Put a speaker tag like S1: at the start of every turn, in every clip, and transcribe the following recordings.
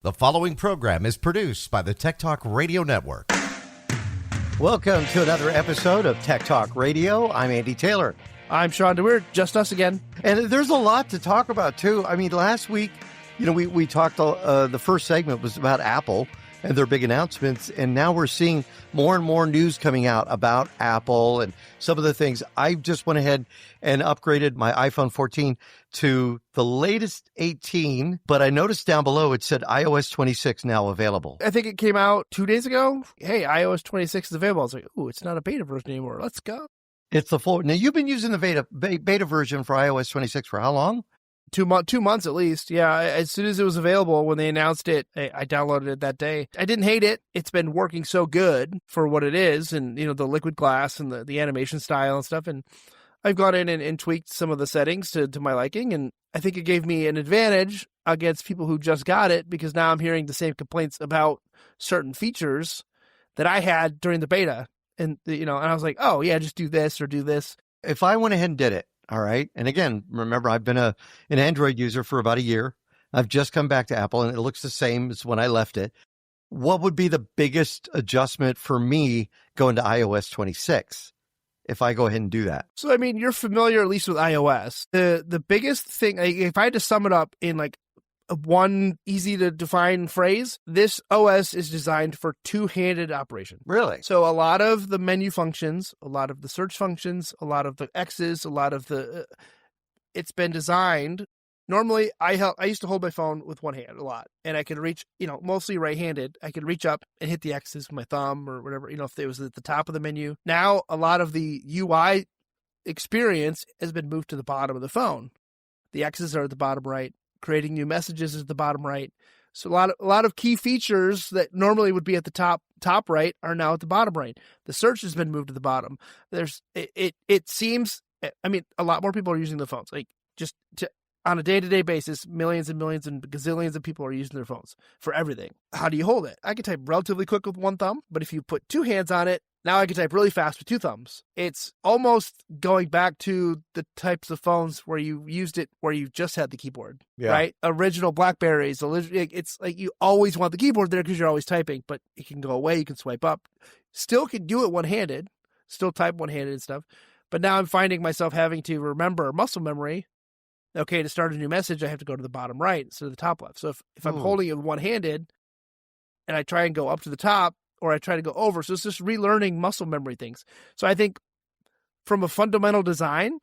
S1: The following program is produced by the Tech Talk Radio Network.
S2: Welcome to another episode of Tech Talk Radio. I'm Andy Taylor.
S3: I'm Shawn DeWeerd, just us again.
S2: And there's a lot to talk about, too. I mean, last week, we talked, the first segment was about Apple and their big announcements. And now we're seeing more and more news coming out about Apple and some of the things. I just went ahead and upgraded my iPhone 14 to the latest 18, but I noticed down below it said iOS 26 now available.
S3: I think it came out 2 days ago. Hey, iOS 26 is available. I was like, ooh, it's not a beta version anymore. Let's go.
S2: It's the full. Now, you've been using the beta version for iOS 26 for how long?
S3: 2 months at least. Yeah, as soon as it was available, when they announced it, I downloaded it that day. I didn't hate it. It's been working so good for what it is, and the liquid glass and the animation style and stuff. And I've gone in and tweaked some of the settings to my liking, and I think it gave me an advantage against people who just got it, because now I'm hearing the same complaints about certain features that I had during the beta. And and I was like, oh yeah, just do this or do this.
S2: If I went ahead and did it, all right. And again, remember, I've been an Android user for about a year. I've just come back to Apple, and it looks the same as when I left it. What would be the biggest adjustment for me going to iOS 26 if I go ahead and do that?
S3: So, I mean, you're familiar at least with iOS. The biggest thing, if I had to sum it up in like one easy to define phrase, this OS is designed for two-handed operation.
S2: Really?
S3: So a lot of the menu functions, a lot of the search functions, a lot of the X's, a lot of the it's been designed. Normally, I used to hold my phone with one hand a lot, and I could reach, mostly right-handed. I could reach up and hit the X's with my thumb or whatever, if it was at the top of the menu. Now, a lot of the UI experience has been moved to the bottom of the phone. The X's are at the bottom right. Creating new messages is the bottom right. So a lot of key features that normally would be at the top right are now at the bottom right. The search has been moved to the bottom. It seems, I mean, a lot more people are using the phones. Like on a day-to-day basis, millions and millions and gazillions of people are using their phones for everything. How do you hold it? I can type relatively quick with one thumb, but if you put two hands on it, now I can type really fast with two thumbs. It's almost going back to the types of phones where you used it, where you just had the keyboard, right? Original Blackberries. It's like you always want the keyboard there because you're always typing, but it can go away. You can swipe up. Still can do it one-handed, still type one-handed and stuff. But now I'm finding myself having to remember muscle memory. Okay, to start a new message, I have to go to the bottom right instead of the top left. So if I'm holding it one-handed and I try and go up to the top, or I try to go over. So it's just relearning muscle memory things. So I think from a fundamental design,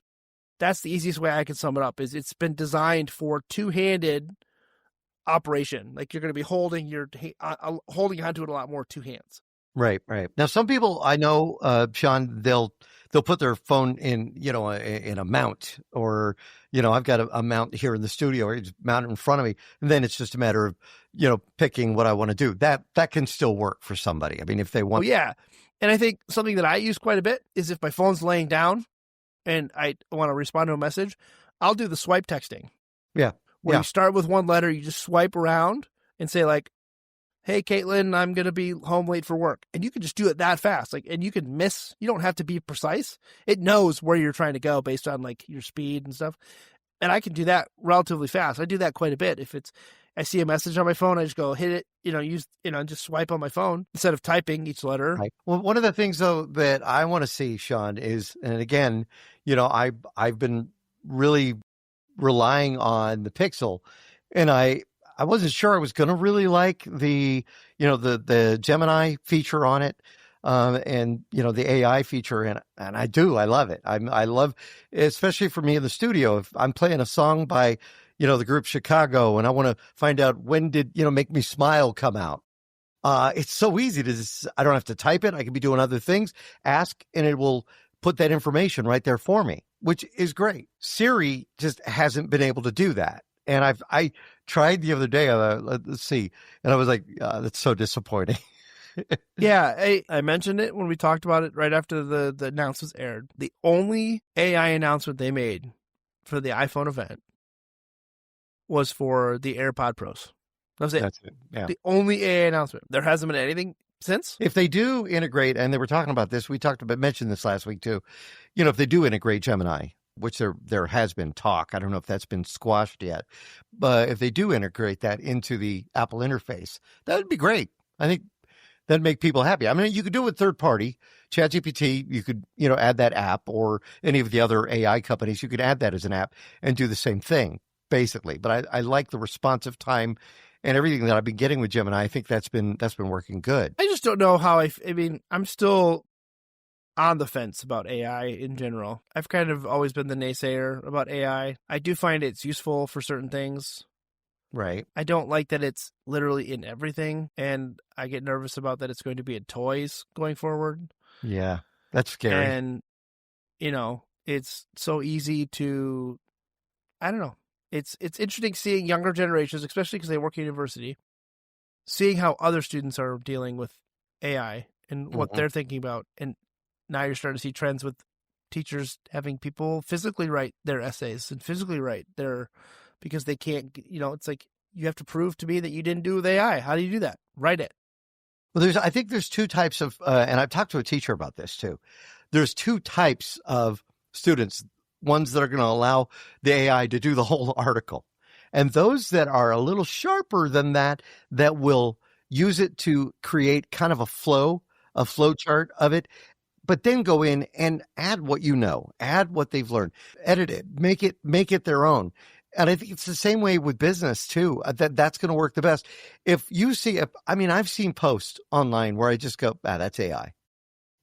S3: that's the easiest way I can sum it up, is it's been designed for two-handed operation. Like you're going to be holding onto it a lot more two hands.
S2: Right. Now, some people I know, Shawn, they'll put their phone in, in a mount, or, I've got a mount here in the studio, or it's mounted in front of me. And then it's just a matter of, picking what I want to do. That can still work for somebody. I mean, if they want.
S3: Well, yeah. And I think something that I use quite a bit is if my phone's laying down and I want to respond to a message, I'll do the swipe texting.
S2: Yeah.
S3: Where you start with one letter, you just swipe around and say like, hey, Caitlin, I'm going to be home late for work. And you can just do it that fast. And you can you don't have to be precise. It knows where you're trying to go based on like your speed and stuff. And I can do that relatively fast. I do that quite a bit. If I see a message on my phone, I just go hit it, just swipe on my phone instead of typing each letter.
S2: Right. Well, one of the things though that I want to see, Shawn, is, and again, I've been really relying on the Pixel, and I wasn't sure I was going to really like the Gemini feature on it, and the AI feature, and I do. I love it. I love, especially for me in the studio, if I'm playing a song by the group Chicago, and I want to find out when did Make Me Smile come out. It's so easy I don't have to type it. I can be doing other things. Ask, and it will put that information right there for me, which is great. Siri just hasn't been able to do that. And I tried the other day, let's see, and I was like, that's so disappointing.
S3: Yeah, I mentioned it when we talked about it right after the announcements aired. The only AI announcement they made for the iPhone event was for the AirPod Pros. That's it.
S2: Yeah.
S3: The only AI announcement. There hasn't been anything since.
S2: If they do integrate, and they were talking about this, mentioned this last week too, if they do integrate Gemini, which there has been talk. I don't know if that's been squashed yet. But if they do integrate that into the Apple interface, that would be great. I think that'd make people happy. I mean, you could do it with third party. ChatGPT, you could, add that app, or any of the other AI companies, you could add that as an app and do the same thing, basically. But I like the responsive time and everything that I've been getting with Gemini. I think that's been working good.
S3: I just don't know how I mean, I'm still on the fence about AI in general. I've kind of always been the naysayer about AI. I do find it's useful for certain things.
S2: Right.
S3: I don't like that it's literally in everything, and I get nervous about that it's going to be in toys going forward.
S2: Yeah, that's scary.
S3: And, it's so easy to, I don't know. It's interesting seeing younger generations, especially because they work at university, seeing how other students are dealing with AI and what they're thinking about. And now you're starting to see trends with teachers having people physically write their essays and physically write because they can't, it's like, you have to prove to me that you didn't do with AI. How do you do that? Write it.
S2: Well, I think there's two types of, and I've talked to a teacher about this too. There's two types of students, ones that are going to allow the AI to do the whole article, and those that are a little sharper than that will use it to create kind of a flow chart of it, but then go in and add what add what they've learned, edit it, make it their own. And I think it's the same way with business too. That's going to work the best. If you see, I've seen posts online where I just go, that's AI.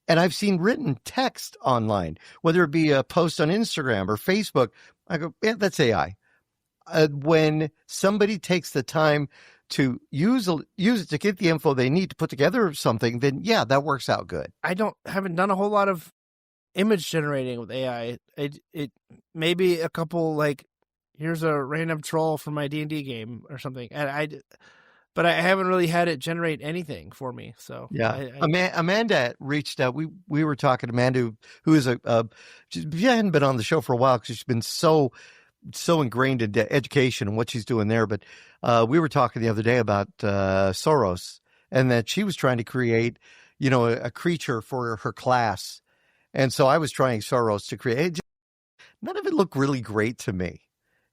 S2: And I've seen written text online, whether it be a post on Instagram or Facebook. I go, yeah, that's AI. When somebody takes the time to use it to get the info they need to put together something, then yeah, that works out good.
S3: I haven't done a whole lot of image generating with AI. It maybe a couple, like, here's a random troll from my D&D game or something. But I haven't really had it generate anything for me. So
S2: yeah, Amanda reached out. We were talking to Amanda, who is she hadn't been on the show for a while because she's been so ingrained in education and what she's doing there. But we were talking the other day about Soros, and that she was trying to create, a creature for her class. And so I was trying Soros to create. None of it looked really great to me.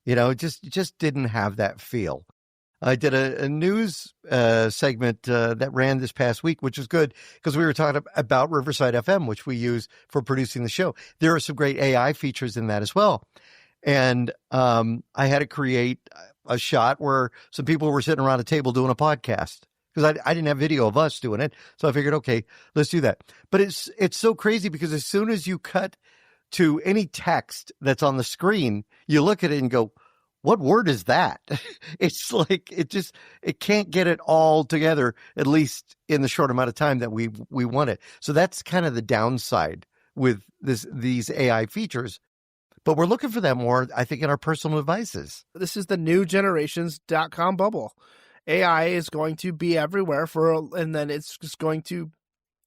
S2: It just didn't have that feel. I did a news segment that ran this past week, which was good because we were talking about Riverside FM, which we use for producing the show. There are some great AI features in that as well. And I had to create a shot where some people were sitting around a table doing a podcast because I didn't have video of us doing it. So I figured, okay, let's do that. But it's so crazy because as soon as you cut to any text that's on the screen, you look at it and go, what word is that? It's like, it can't get it all together, at least in the short amount of time that we want it. So that's kind of the downside with these AI features. But we're looking for that more, I think, in our personal devices.
S3: This is the new generation's .com bubble. AI is going to be everywhere and then it's just going to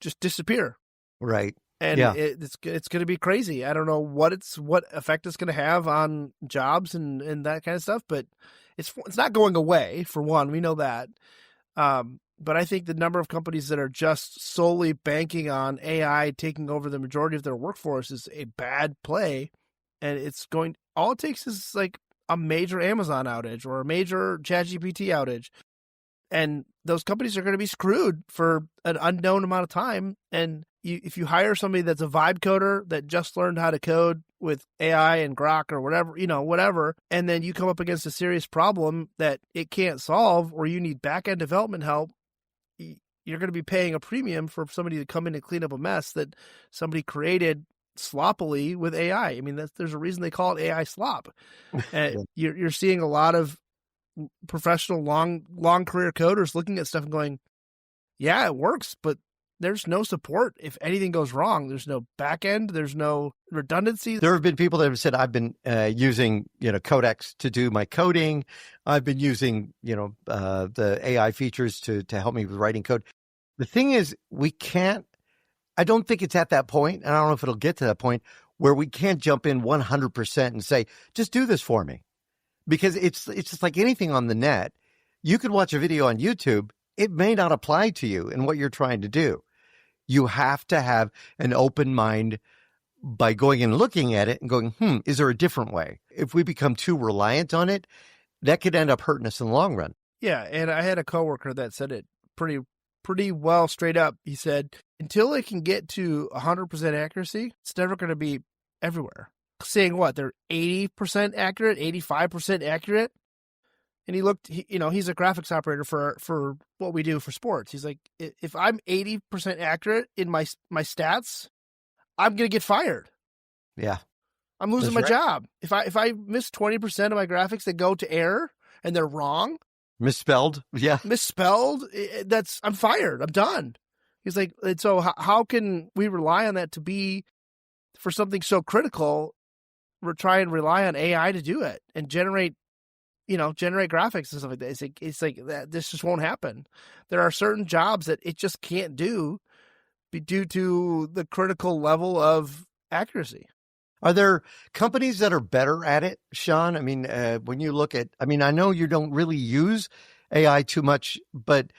S3: just disappear.
S2: Right.
S3: And
S2: yeah.
S3: It's going to be crazy. I don't know what effect it's going to have on jobs and that kind of stuff, but it's not going away, for one. We know that. But I think the number of companies that are just solely banking on AI taking over the majority of their workforce is a bad play. And all it takes is like a major Amazon outage or a major ChatGPT outage. And those companies are going to be screwed for an unknown amount of time. And if you hire somebody that's a vibe coder that just learned how to code with AI and Grok or whatever, and then you come up against a serious problem that it can't solve, or you need back-end development help, you're going to be paying a premium for somebody to come in and clean up a mess that somebody created sloppily with AI. I mean, there's a reason they call it AI slop. And you're seeing a lot of professional long career coders looking at stuff and going, yeah, it works, but there's no support if anything goes wrong. There's no back end. There's no redundancy.
S2: There have been people that have said, I've been using, Codex to do my coding. I've been using, the AI features to help me with writing code. The thing is, I don't think it's at that point, and I don't know if it'll get to that point where we can't jump in 100% and say, just do this for me. Because it's just like anything on the net. You could watch a video on YouTube. It may not apply to you in what you're trying to do. You have to have an open mind by going and looking at it and going, is there a different way? If we become too reliant on it, that could end up hurting us in the long run.
S3: Yeah, and I had a coworker that said it pretty well straight up. He said, until it can get to 100% accuracy, it's never going to be everywhere. Saying what? They're 80% accurate, 85% accurate? And he looked, he's a graphics operator for what we do for sports. He's like, if I'm 80% accurate in my stats, I'm going to get fired.
S2: Yeah.
S3: I'm losing my job. If I miss 20% of my graphics that go to error and they're wrong,
S2: misspelled,
S3: I'm fired. I'm done. He's like, and so how can we rely on that to be for something so critical? We're trying and rely on AI to do it and generate graphics and stuff like that. It's like that. This just won't happen. There are certain jobs that it just can't do due to the critical level of accuracy.
S2: Are there companies that are better at it, Shawn? I mean, when you look at, I know you don't really use AI too much, but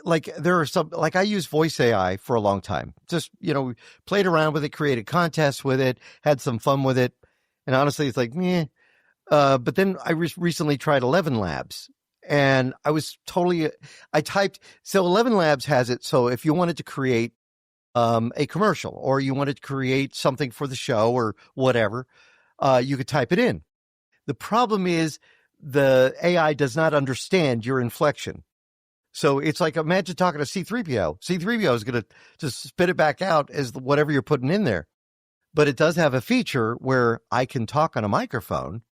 S2: like there are some, like I used voice AI for a long time. Just, played around with it, created contests with it, had some fun with it. And honestly, it's like, meh. But then I recently tried 11 Labs and I typed, so 11 Labs has it. So if you wanted to create a commercial or you wanted to create something for the show or whatever, you could type it in. The problem is the AI does not understand your inflection. So it's like, imagine talking to C-3PO. C-3PO is going to just spit it back out as whatever you're putting in there. But it does have a feature where I can talk on a microphone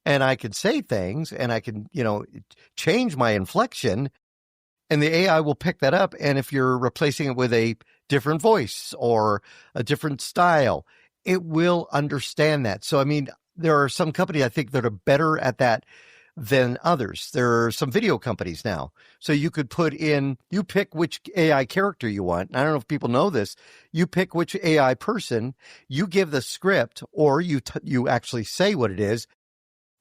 S2: and I can say things and I can, change my inflection and the AI will pick that up. And if you're replacing it with a different voice or a different style, it will understand that. So, there are some companies I think that are better at that than others. There are some video companies now. So you could you pick which AI character you want. I don't know if people know this. You pick which AI person, you give the script, or you actually say what it is,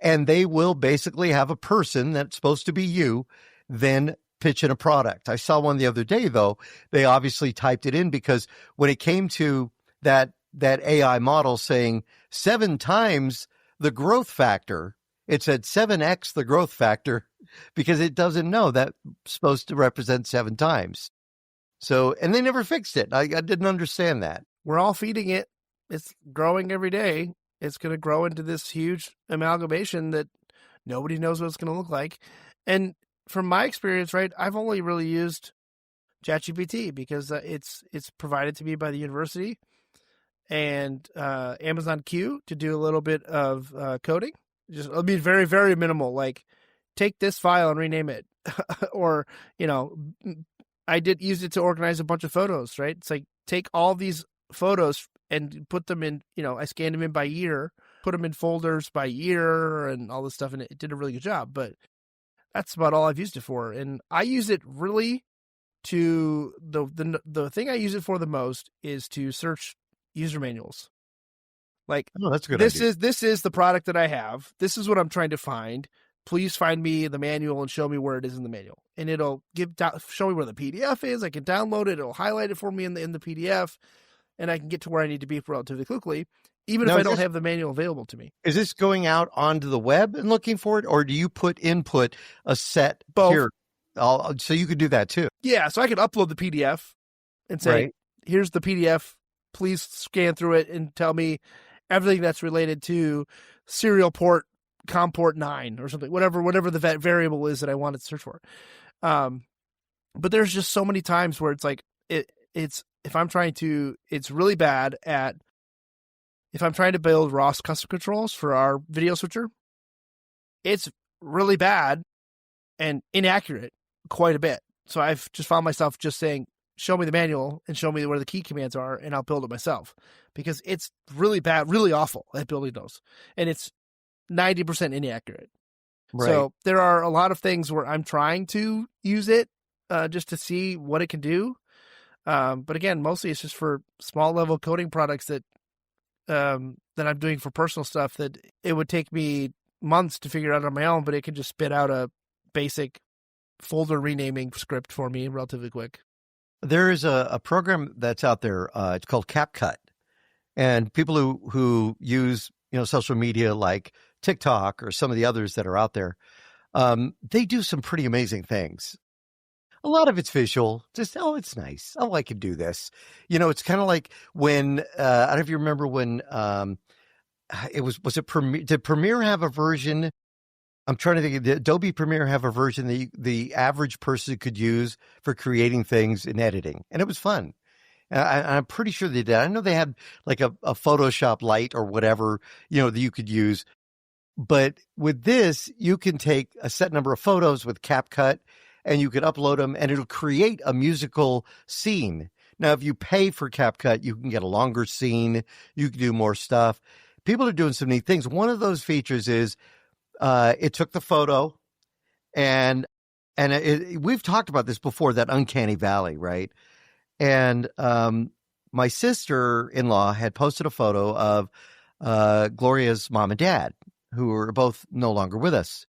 S2: and they will basically have a person that's supposed to be you then pitch in a product. I saw one the other day, though. They obviously typed it in because when it came to that AI model saying 7 times the growth factor, it said 7x the growth factor because it doesn't know that's supposed to represent 7 times. So, and they never fixed it. I didn't understand that.
S3: We're all feeding it. It's growing every day. It's going to grow into this huge amalgamation that nobody knows what it's going to look like. And from my experience, right, I've only really used ChatGPT because it's provided to me by the university and Amazon Q to do a little bit of coding. Just it'll be very, very minimal. Like, take this file and rename it, or I did use it to organize a bunch of photos. Right? It's like take all these photos and put them in. I scanned them in by year, put them in folders by year, and all this stuff, and it did a really good job. But that's about all I've used it for, and I use it really to the thing I use it for the most is to search user manuals. Like,
S2: that's a good
S3: idea.
S2: idea.
S3: This is the product that I have. This is what I'm trying to find. Please find me the manual and show me where it is in the manual. And it'll show me where the PDF is. I can download it. It'll highlight it for me in the PDF, and I can get to where I need to be relatively quickly, even if I don't have the manual available to me.
S2: Is this going out onto the web and looking for it, or do you input a set
S3: both
S2: here? So you could do that too.
S3: Yeah, so I could upload the PDF and say, Here's the PDF. Please scan through it and tell me everything that's related to serial port, COM port 9 or something, whatever the variable is that I wanted to search for. But there's just so many times where it's like, it's really bad at, if I'm trying to build ROS custom controls for our video switcher, it's really bad and inaccurate quite a bit. So I've just found myself just saying, show me the manual and show me where the key commands are, and I'll build it myself because it's really bad, really awful at building those. And it's 90% inaccurate. Right. So there are a lot of things where I'm trying to use it just to see what it can do. But again, mostly it's just for small level coding products that I'm doing for personal stuff that it would take me months to figure out on my own, but it can just spit out a basic folder renaming script for me relatively quick.
S2: There is a program that's out there. It's called CapCut. And people who use, social media like TikTok or some of the others that are out there, they do some pretty amazing things. A lot of it's visual, just, it's nice. Oh, I could do this. It's kind of like when, I don't know if you remember when was it Premiere? Did Premiere have a version? I'm trying to think. Did Adobe Premiere have a version that the average person could use for creating things in editing? And it was fun. I'm pretty sure they did. I know they had like a Photoshop Lite or whatever, that you could use. But with this, you can take a set number of photos with CapCut and you can upload them and it'll create a musical scene. Now, if you pay for CapCut, you can get a longer scene. You can do more stuff. People are doing some neat things. One of those features is it took the photo and we've talked about this before, that uncanny valley, right? And my sister-in-law had posted a photo of Gloria's mom and dad, who were both no longer with us.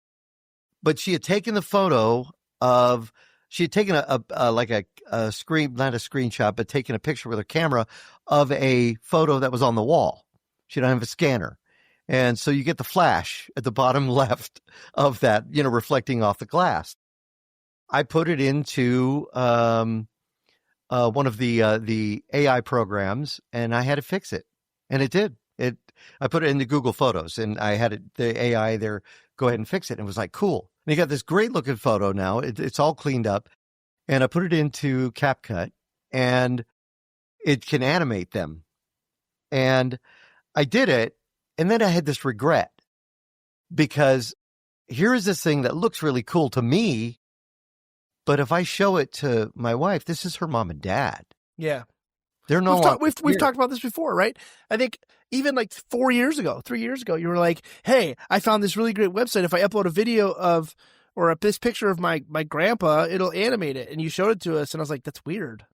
S2: But she had taken the photo of, she had taken a screen, not a screenshot, but taken a picture with her camera of a photo that was on the wall. She didn't have a scanner. And so you get the flash at the bottom left of that, reflecting off the glass. I put it into one of the AI programs and I had to fix it. And it did. I put it into Google Photos and I had the AI there go ahead and fix it. And it was like, cool. And you got this great looking photo now. It's all cleaned up. And I put it into CapCut and it can animate them. And I did it. And then I had this regret because here is this thing that looks really cool to me. But if I show it to my wife, this is her mom and dad.
S3: Yeah.
S2: They're no longer
S3: we've talked about this before, right? I think even like 3 years ago, you were like, hey, I found this really great website. If I upload a video of or this picture of my grandpa, it'll animate it. And you showed it to us. And I was like, that's weird.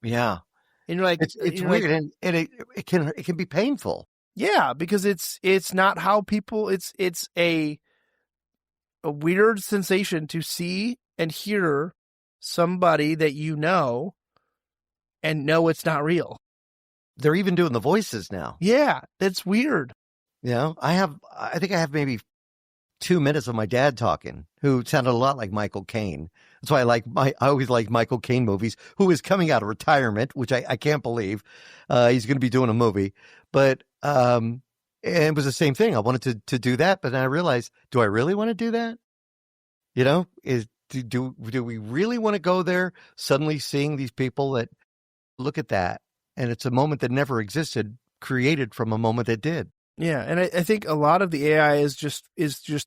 S2: Yeah.
S3: And you're like,
S2: it's weird. Like, and it can be painful.
S3: Yeah. Because it's not how people, it's a weird sensation to see and hear somebody that and know it's not real.
S2: They're even doing the voices now.
S3: Yeah, that's weird.
S2: I think I have maybe 2 minutes of my dad talking, who sounded a lot like Michael Caine. That's why I always like Michael Caine movies, who is coming out of retirement, which I can't believe. He's going to be doing a movie. But and it was the same thing. I wanted to do that, but then I realized, do I really want to do that? Do we really want to go there, suddenly seeing these people that look at that? And it's a moment that never existed, created from a moment that did.
S3: Yeah, and I think a lot of the AI is just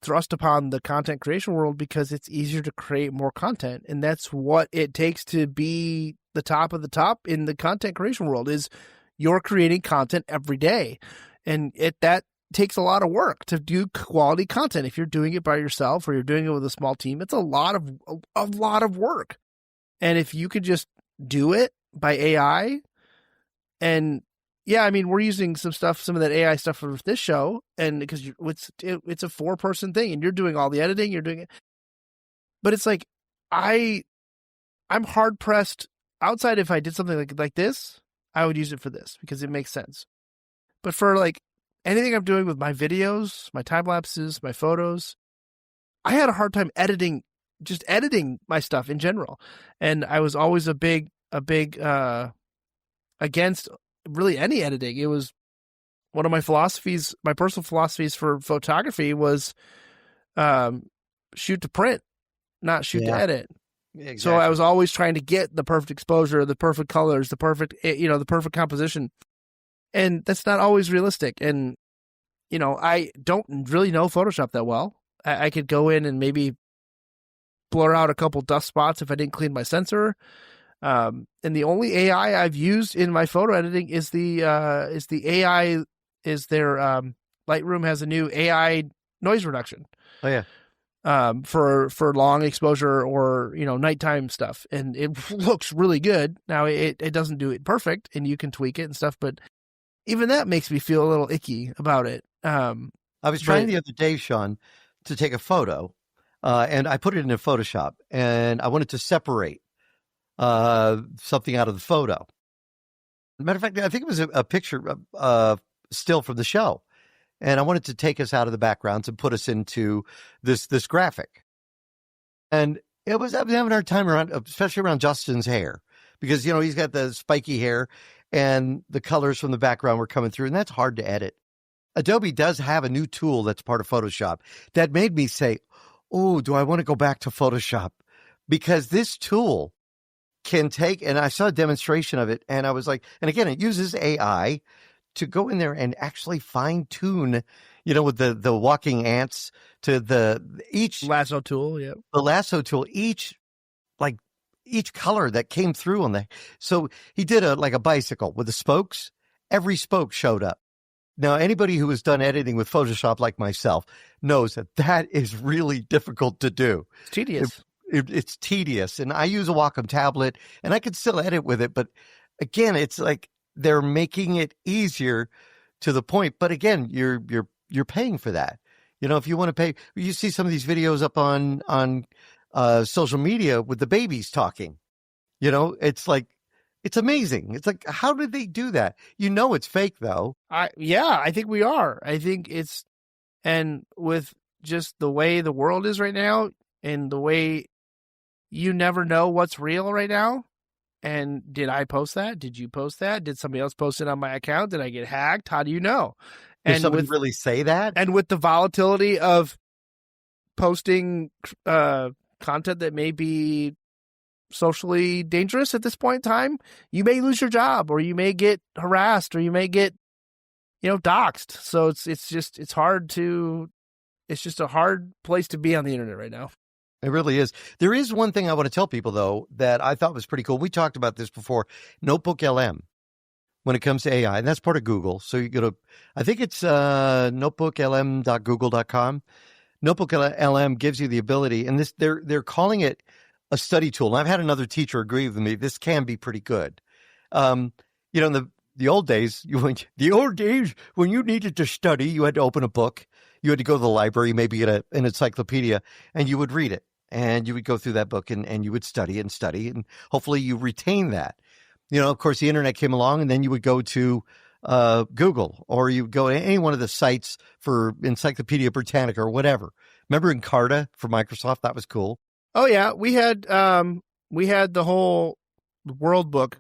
S3: thrust upon the content creation world because it's easier to create more content, and that's what it takes to be the top of the top in the content creation world. Is you're creating content every day, and that takes a lot of work to do quality content. If you're doing it by yourself or you're doing it with a small team, it's a lot of work. And if you could just do it by AI, and yeah, I mean, we're using some of that AI stuff for this show, and because it's a 4-person thing, and you're doing all the editing, you're doing it. But it's like I'm hard pressed outside. If I did something like this, I would use it for this because it makes sense. But for like anything I'm doing with my videos, my time lapses, my photos, I had a hard time editing my stuff in general, and I was always a big against really any editing. It was one of my philosophies, my personal philosophies for photography was shoot to print, not shoot to edit. Exactly. So I was always trying to get the perfect exposure, the perfect colors, the perfect composition. And that's not always realistic. And, I don't really know Photoshop that well. I could go in and maybe blur out a couple dust spots if I didn't clean my sensor. And the only AI I've used in my photo editing is their Lightroom has a new AI noise reduction.
S2: Oh yeah.
S3: For long exposure or, nighttime stuff. And it looks really good. Now it doesn't do it perfect and you can tweak it and stuff, but even that makes me feel a little icky about it.
S2: I was trying the other day, Shawn, to take a photo, and I put it into Photoshop and I wanted to separate something out of the photo. matter of fact, I think it was a picture still from the show. And I wanted to take us out of the backgrounds and put us into this graphic. And I was having a hard time around, especially around Justin's hair, because, he's got the spiky hair and the colors from the background were coming through, and that's hard to edit. Adobe does have a new tool that's part of Photoshop that made me say, oh, do I want to go back to Photoshop? Because this tool can take, and I saw a demonstration of it, and I was like, and again, it uses AI to go in there and actually fine tune, with the walking ants to each
S3: lasso tool. Yeah.
S2: The lasso tool, each color that came through on so he did a bicycle with the spokes. Every spoke showed up. Now, anybody who has done editing with Photoshop like myself knows that is really difficult to do.
S3: It's tedious.
S2: It's tedious. And I use a Wacom tablet and I can still edit with it. But again, it's like they're making it easier to the point. But again, you're paying for that. If you want to pay, you see some of these videos up on social media with the babies talking, it's like, it's amazing. It's like, how did they do that? It's fake though.
S3: I think we are. I think and with just the way the world is right now and the way you never know what's real right now. And did I post that? Did you post that? Did somebody else post it on my account? Did I get hacked? How do you know?
S2: Did somebody really say that?
S3: And with the volatility of posting content that may be socially dangerous at this point in time, you may lose your job, or you may get harassed, or you may get, doxxed. So it's just a hard place to be on the internet right now.
S2: It really is. There is one thing I want to tell people though that I thought was pretty cool. We talked about this before. NotebookLM, when it comes to AI, and that's part of Google. So you go to, I think it's notebooklm.google.com. NotebookLM gives you the ability, and they're calling it a study tool. And I've had another teacher agree with me. This can be pretty good. In the old days, when you needed to study, you had to open a book. You had to go to the library, maybe get an encyclopedia, and you would read it. And you would go through that book and you would study, and hopefully you retain that. Of course, the internet came along, and then you would go to Google, or you go to any one of the sites for Encyclopedia Britannica or whatever. Remember Encarta for Microsoft? That was cool.
S3: Oh yeah, we had the whole World Book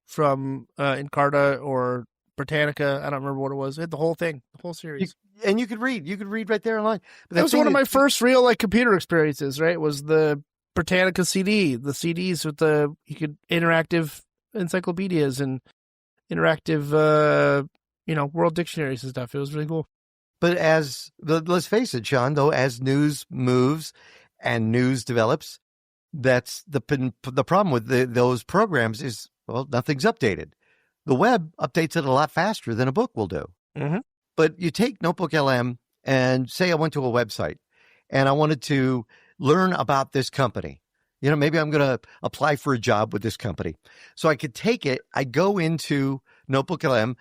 S3: from Encarta or Britannica. I don't remember what it was. It had the whole thing, the whole series. You could read right there online. But that was one of my first real computer experiences. Right, was the Britannica CD, the CDs with you could interactive encyclopedias and interactive world dictionaries and stuff. It was really cool.
S2: But let's face it, Shawn, though, as news moves and news develops, that's the problem with those programs is, well, nothing's updated. The web updates it a lot faster than a book will do.
S3: Mm-hmm.
S2: But you take NotebookLM and say I went to a website and I wanted to learn about this company. Maybe I'm going to apply for a job with this company. So I could take it, I go into NotebookLM,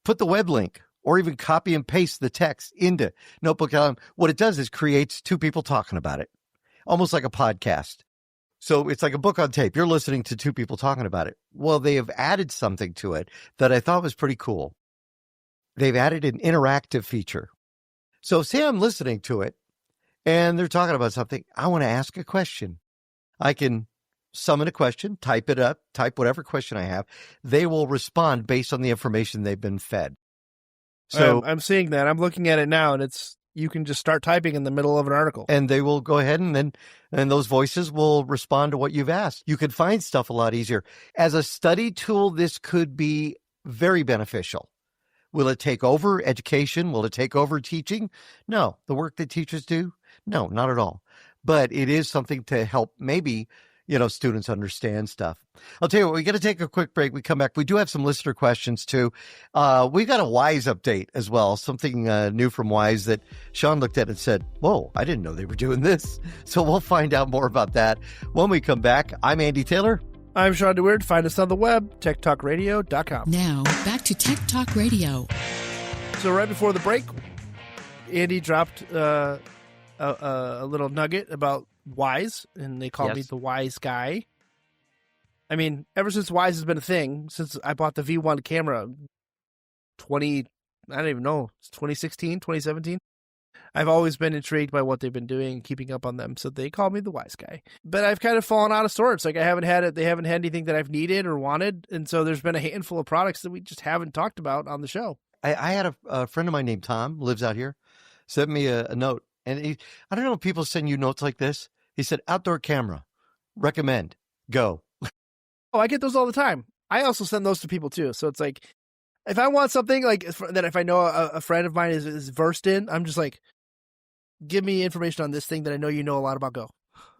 S2: put the web link, or even copy and paste the text into NotebookLM. What it does is creates two people talking about it, almost like a podcast. So it's like a book on tape. You're listening to two people talking about it. Well, they have added something to it that I thought was pretty cool. They've added an interactive feature. So say I'm listening to it and they're talking about something. I want to ask a question. I can summon a question, type it up, type whatever question I have. They will respond based on the information they've been fed. So
S3: I'm seeing that. I'm looking at it now, and you can just start typing in the middle of an article.
S2: And they will go ahead and those voices will respond to what you've asked. You could find stuff a lot easier. As a study tool, this could be very beneficial. Will it take over education? Will it take over teaching? No. The work that teachers do? No, not at all. But it is something to help maybe, students understand stuff. I'll tell you what, we got to take a quick break. We come back. We do have some listener questions too. We got a Wise update as well. Something new from Wise that Shawn looked at and said, whoa, I didn't know they were doing this. So we'll find out more about that when we come back. I'm Andy Taylor.
S3: I'm Shawn DeWeerd. Find us on the web, TechtalkRadio.com.
S4: Now, back to Tech Talk Radio.
S3: So right before the break, Andy dropped a little nugget about Wise, and they call me the Wise Guy. I mean, ever since Wise has been a thing, since I bought the V1 camera, I don't even know, it's 2016, 2017. I've always been intrigued by what they've been doing, keeping up on them. So they call me the Wise guy. But I've kind of fallen out of sorts. Like I haven't had it. They haven't had anything that I've needed or wanted. And so there's been a handful of products that we just haven't talked about on the show.
S2: I had a friend of mine named Tom, lives out here, sent me a note. And I don't know if people send you notes like this. He said, outdoor camera, recommend, go.
S3: Oh, I get those all the time. I also send those to people too. So it's like, if I want something like that, if I know a friend of mine is versed in, I'm just like, give me information on this thing that I know you know a lot about. Go.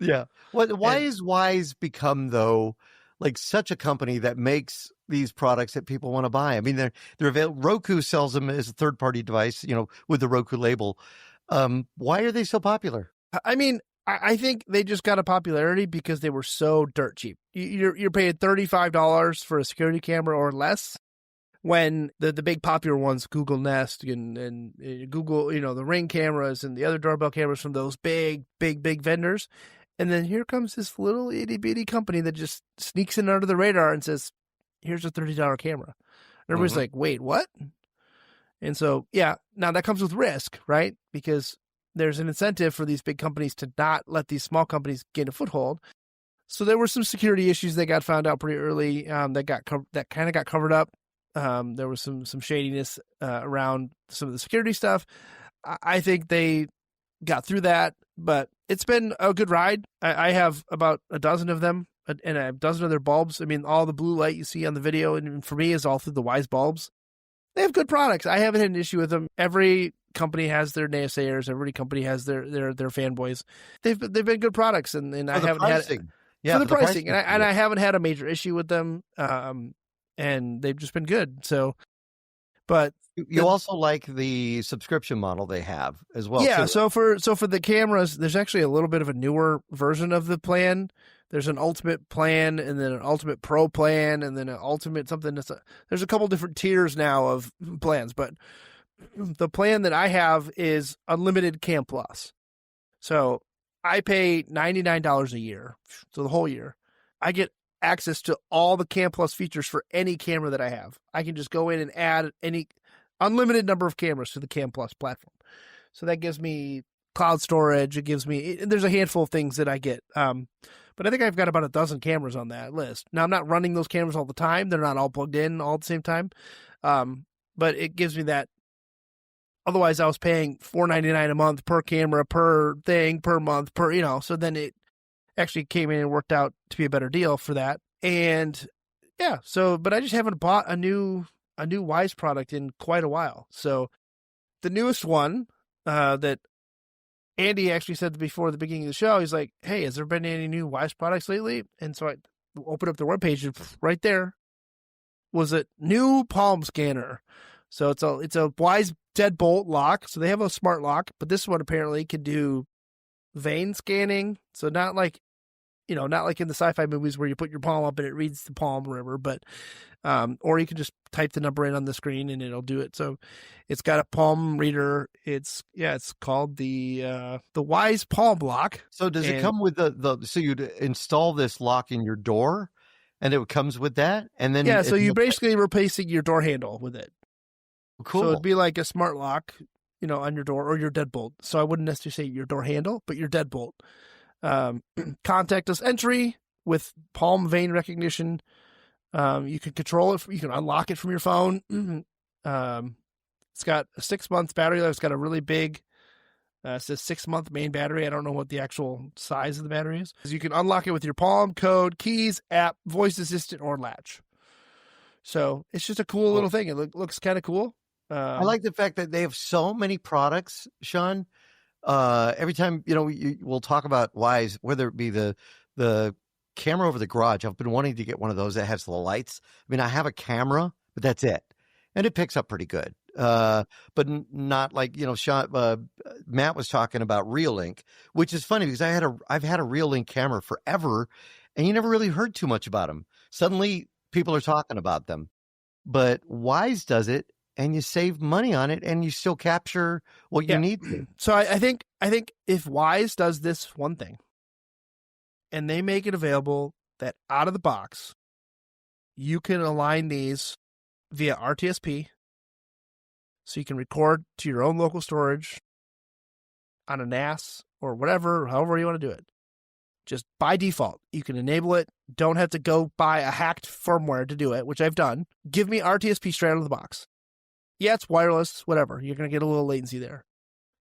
S2: Yeah. Why is Wise become, though, like such a company that makes these products that people want to buy? I mean, they're available. Roku sells them as a third-party device, with the Roku label. Why are they so popular?
S3: I mean, I think they just got a popularity because they were so dirt cheap. You're paying $35 for a security camera or less, when the big popular ones, Google Nest and Google, the Ring cameras and the other doorbell cameras from those big vendors. And then here comes this little itty bitty company that just sneaks in under the radar and says, here's a $30 camera. And everybody's like, wait, what? And so, yeah, now that comes with risk, right? Because there's an incentive for these big companies to not let these small companies gain a foothold. So there were some security issues that got found out pretty early that kind of got covered up. There was some shadiness around some of the security stuff. I think they got through that, but it's been a good ride. I have about a dozen of them and a dozen of their bulbs. I mean, all the blue light you see on the video, and for me, is all through the Wise bulbs. They have good products. I haven't had an issue with them. Every company has their naysayers. Every company has their fanboys. They've been good products, and I haven't had for the pricing, and I haven't had a major issue with them. And they've just been good. So, but
S2: you also like the subscription model they have as well.
S3: Yeah.
S2: Too.
S3: So for the cameras, there's actually a little bit of a newer version of the plan. There's an ultimate plan, and then an ultimate pro plan, and then an ultimate something. There's a couple different tiers now of plans, but the plan that I have is unlimited Cam Plus. So I pay $99 a year, so the whole year. I get access to all the Cam Plus features for any camera that I have. I can just go in and add any unlimited number of cameras to the Cam Plus platform. So that gives me cloud storage. It gives me, there's a handful of things that I get. But I think I've got about a dozen cameras on that list. Now, I'm not running those cameras all the time. They're not all plugged in all at the same time. But it gives me that. Otherwise, I was paying $4.99 a month per camera, per thing, per month, so then it actually came in and worked out to be a better deal for that. And yeah, but I just haven't bought a new Wise product in quite a while. So the newest one that Andy actually said before the beginning of the show, he's like, hey, has there been any new Wise products lately? And so I opened up their webpage, and right there was a new palm scanner. So it's a Wise deadbolt lock. So they have a smart lock, but this one apparently can do vein scanning. So not like in the sci-fi movies where you put your palm up and it reads the palm or whatever, but or you can just type the number in on the screen and it'll do it. So it's got a palm reader. It's called the Wise Palm Lock.
S2: So does it come with so you'd install this lock in your door, and it comes with that, and then
S3: so you basically replacing your door handle with it.
S2: Cool.
S3: So it'd be like a smart lock, on your door or your deadbolt. So I wouldn't necessarily say your door handle, but your deadbolt. Contactless entry with palm vein recognition. You can control it. You can unlock it from your phone. It's got a 6-month battery life. It's got a really big, it says 6-month main battery. I don't know what the actual size of the battery is. You can unlock it with your palm, code, keys, app, voice assistant, or latch. So it's just a cool little thing. It looks kind of cool.
S2: I like the fact that they have so many products, Shawn. Every time, we'll talk about Wise, whether it be the camera over the garage. I've been wanting to get one of those that has the lights. I mean, I have a camera, but that's it. And it picks up pretty good. But not like, Shawn, Matt was talking about Reolink, which is funny because I've had a Reolink camera forever, and you never really heard too much about them. Suddenly people are talking about them, but Wise does it, and you save money on it, and you still capture what you need to.
S3: So I think if Wise does this one thing, and they make it available that out of the box, you can align these via RTSP. So you can record to your own local storage on a NAS or whatever, however you want to do it. Just by default, you can enable it. Don't have to go buy a hacked firmware to do it, which I've done. Give me RTSP straight out of the box. Yeah, it's wireless, whatever. You're going to get a little latency there.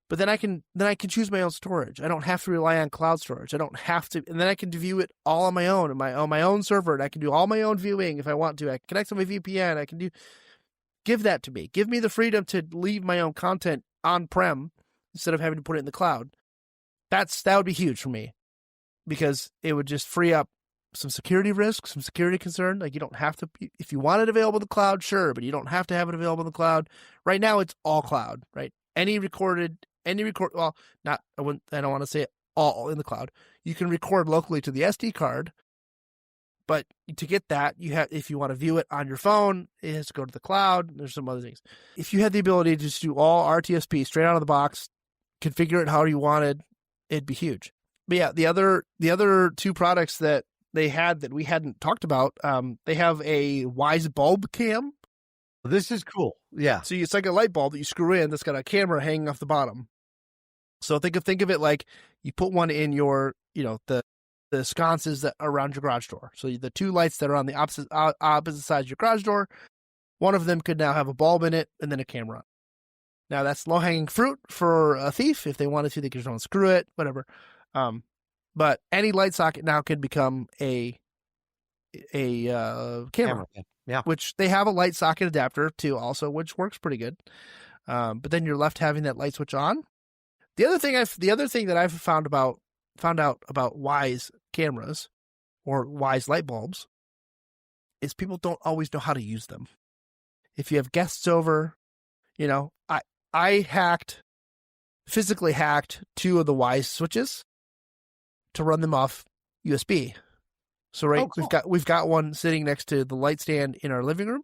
S3: But then I can choose my own storage. I don't have to rely on cloud storage. I don't have to, and then I can view it all on my own, on my own server, and I can do all my own viewing if I want to. I can connect to my VPN. I can give that to me. Give me the freedom to leave my own content on-prem instead of having to put it in the cloud. That would be huge for me, because it would just free up some security risk, some security concern. Like, you don't have to, if you want it available in the cloud, sure, but you don't have to have it available in the cloud. Right now, it's all cloud, right? I don't want to say it all in the cloud. You can record locally to the SD card, but to get that, if you want to view it on your phone, it has to go to the cloud. There's some other things. If you had the ability to just do all RTSP straight out of the box, configure it how you wanted, it'd be huge. But yeah, the other two products that they had that we hadn't talked about, they have a Wyze bulb cam.
S2: This is cool. Yeah.
S3: So it's like a light bulb that you screw in that's got a camera hanging off the bottom. So think of it like you put one in your, the sconces that are around your garage door. So the two lights that are on the opposite sides of your garage door, one of them could now have a bulb in it and then a camera. Now that's low-hanging fruit for a thief. If they wanted to, they could just unscrew it, whatever. But any light socket now can become a camera.
S2: Yeah.
S3: Which they have a light socket adapter too, also, which works pretty good. But then you're left having that light switch on. The other thing that I've found out about Wyze cameras or Wyze light bulbs is people don't always know how to use them. If you have guests over, I physically hacked two of the Wyze switches to run them off USB. So cool. we've got one sitting next to the light stand in our living room,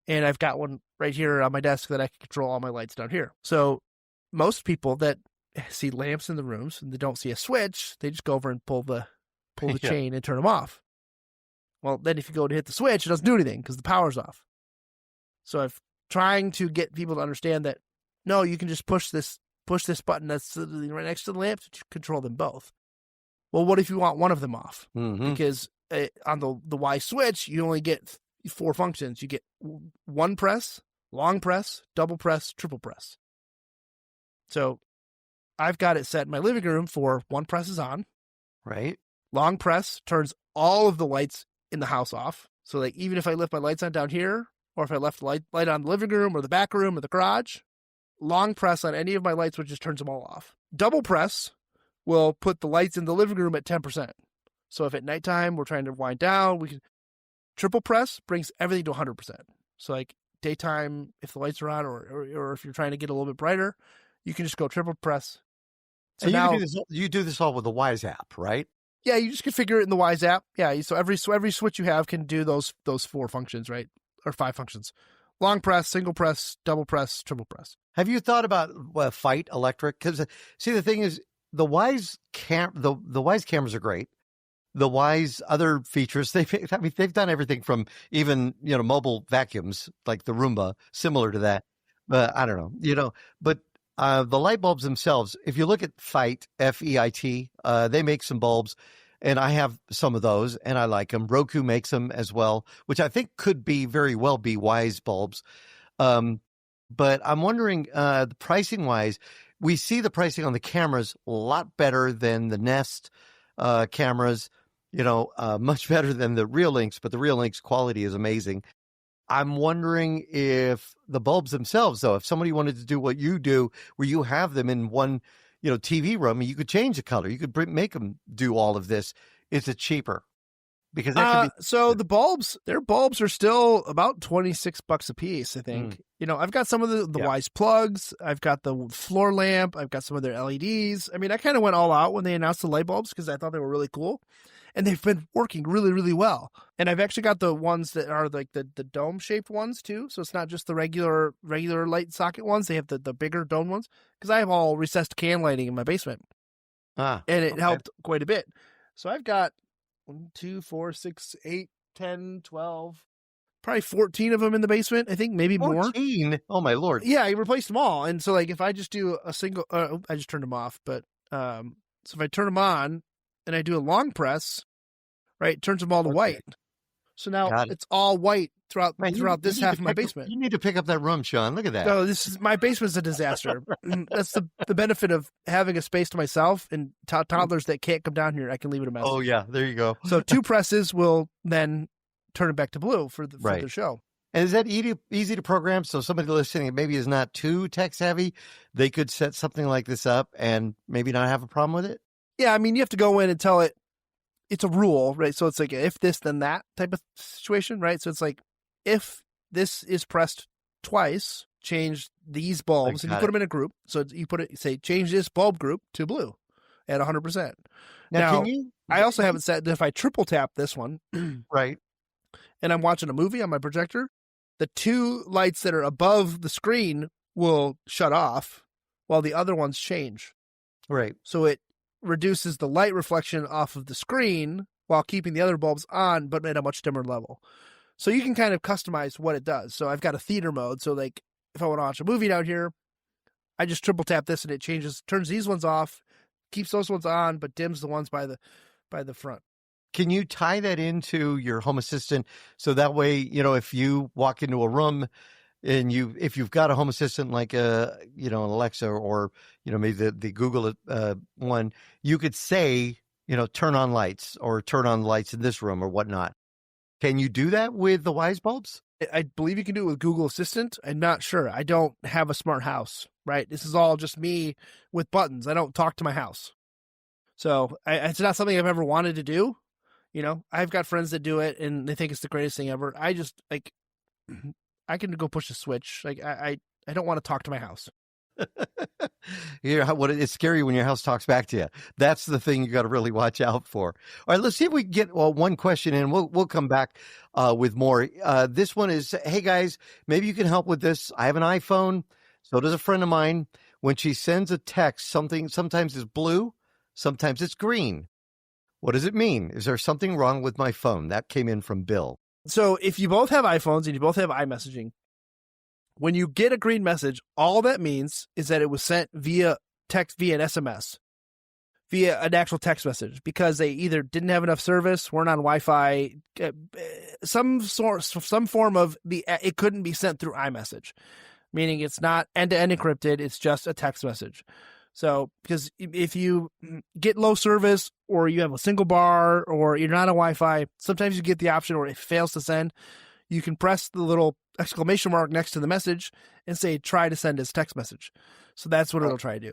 S3: and I've got one right here on my desk that I can control all my lights down here. So most people that see lamps in the rooms and they don't see a switch, they just go over and pull the chain and turn them off. Well, then if you go to hit the switch, it doesn't do anything because the power's off. So I'm trying to get people to understand that no, you can just push this button that's right next to the lamp to control them both. Well, what if you want one of them off?
S2: Mm-hmm.
S3: Because on the Wyze switch, you only get 4 functions. You get one press, long press, double press, triple press. So I've got it set in my living room for one press is on.
S2: Right.
S3: Long press turns all of the lights in the house off. So like even if I left my lights on down here, or if I left the light on the living room or the back room or the garage, long press on any of my light switches turns them all off. Double press will put the lights in the living room at 10%. So if at nighttime we're trying to wind down, we can triple press brings everything to 100%. So like daytime, if the lights are on, or if you're trying to get a little bit brighter, you can just go triple press. So
S2: and
S3: now
S2: you do this all with the Wyze app, right?
S3: Yeah, you just configure it in the Wyze app. Yeah, so every switch you have can do those 4 functions, right? Or 5 functions. Long press, single press, double press, triple press.
S2: Have you thought about Fight Electric? Because see, the thing is, the Wyze the Wyze cameras are great. The Wyze other features, they've done everything from even mobile vacuums like the Roomba, similar to that. But I don't know, But the light bulbs themselves, if you look at Fight, FEIT, they make some bulbs, and I have some of those, and I like them. Roku makes them as well, which I think could very well be Wyze bulbs. But I'm wondering, the pricing wise, we see the pricing on the cameras a lot better than the Nest cameras, much better than the Real Links, but the Real Links quality is amazing. I'm wondering if the bulbs themselves, though, if somebody wanted to do what you do, where you have them in one, TV room, you could change the color. You could make them do all of this. Is it cheaper? Because that could be.
S3: So the bulbs, their bulbs are still about $26 a piece, I think. I've got some of the Wyze plugs. I've got the floor lamp. I've got some of their LEDs. I mean, I kind of went all out when they announced the light bulbs because I thought they were really cool. And they've been working really, really well. And I've actually got the ones that are like the dome-shaped ones, too. So it's not just the regular light socket ones. They have the bigger dome ones. Because I have all recessed can lighting in my basement. And it helped quite a bit. So I've got 1, 2, 4, 6, 8, 10, 12, probably 14 of them in the basement, I think, maybe
S2: 14?
S3: more.
S2: Oh, my Lord.
S3: Yeah, I replaced them all. And so, like, if I just do a single, I just turned them off. But so if I turn them on and I do a long press, right, it turns them all to white. So now it's all white throughout this half of my basement.
S2: You need to pick up that room, Sean. Look at that.
S3: No, my basement's a disaster. That's the benefit of having a space to myself, and toddlers that can't come down here, I can leave it a message.
S2: Oh, yeah. There you go.
S3: So 2 presses will then turn it back to blue for the show.
S2: And is that easy to program? So somebody listening that maybe is not too tech savvy, they could set something like this up and maybe not have a problem with it?
S3: Yeah, I mean, you have to go in and tell it. It's a rule, right? So it's like if this, then that type of situation, right? So it's like if this is pressed twice, change these bulbs, and you put them in a group. So you say change this bulb group to blue at 100%. Now I also have it set that if I triple tap this one,
S2: right,
S3: and I'm watching a movie on my projector, the 2 lights that are above the screen will shut off while the other ones change.
S2: Right.
S3: So it reduces the light reflection off of the screen while keeping the other bulbs on, but at a much dimmer level. So you can kind of customize what it does. So I've got a theater mode. So like if I want to watch a movie down here, I just triple tap this and it turns these ones off, keeps those ones on, but dims the ones by the front.
S2: Can you tie that into your Home Assistant so that way, if you walk into a room and if you've got a Home Assistant like an Alexa or maybe the Google one, you could say turn on lights or turn on lights in this room or whatnot. Can you do that with the Wise bulbs?
S3: I believe you can do it with Google Assistant. I'm not sure. I don't have a smart house, right? This is all just me with buttons. I don't talk to my house. So it's not something I've ever wanted to do. I've got friends that do it and they think it's the greatest thing ever. I just I can go push a switch. Like I don't want to talk to my house.
S2: It's scary when your house talks back to you. That's the thing you got to really watch out for. All right, let's see if we can get one question in. We'll come back with more. This one is, hey guys, maybe you can help with this. I have an iPhone. So does a friend of mine. When she sends a text, sometimes it's blue, sometimes it's green. What does it mean? Is there something wrong with my phone? That came in from Bill.
S3: So if you both have iPhones and you both have iMessaging, when you get a green message, all that means is that it was sent via text, via an SMS, via an actual text message, because they either didn't have enough service, weren't on Wi-Fi, some form of it couldn't be sent through iMessage, meaning it's not end-to-end encrypted, it's just a text message. So, because if you get low service or you have a single bar or you're not on Wi-Fi, sometimes you get the option where it fails to send. You can press the little exclamation mark next to the message and say, try to send as text message. So that's what it'll try to do.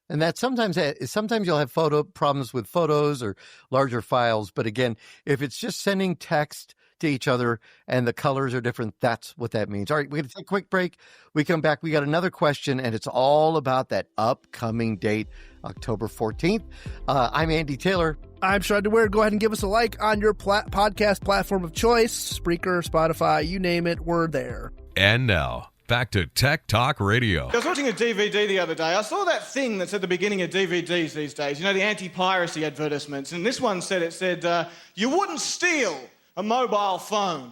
S2: And that sometimes you'll have problems with photos or larger files. But again, if it's just sending text to each other and the colors are different, that's what that means. All right, we're going to take a quick break. We come back. We got another question, and it's all about that upcoming date, October 14th. I'm Andy Taylor.
S3: I'm Shawn DeWeerd. Go ahead and give us a like on your podcast platform of choice, Spreaker, Spotify, you name it, we're there.
S5: And now, back to Tech Talk Radio.
S6: I was watching a DVD the other day. I saw that thing that's at the beginning of DVDs these days, the anti-piracy advertisements. And this one said, you wouldn't steal a mobile phone.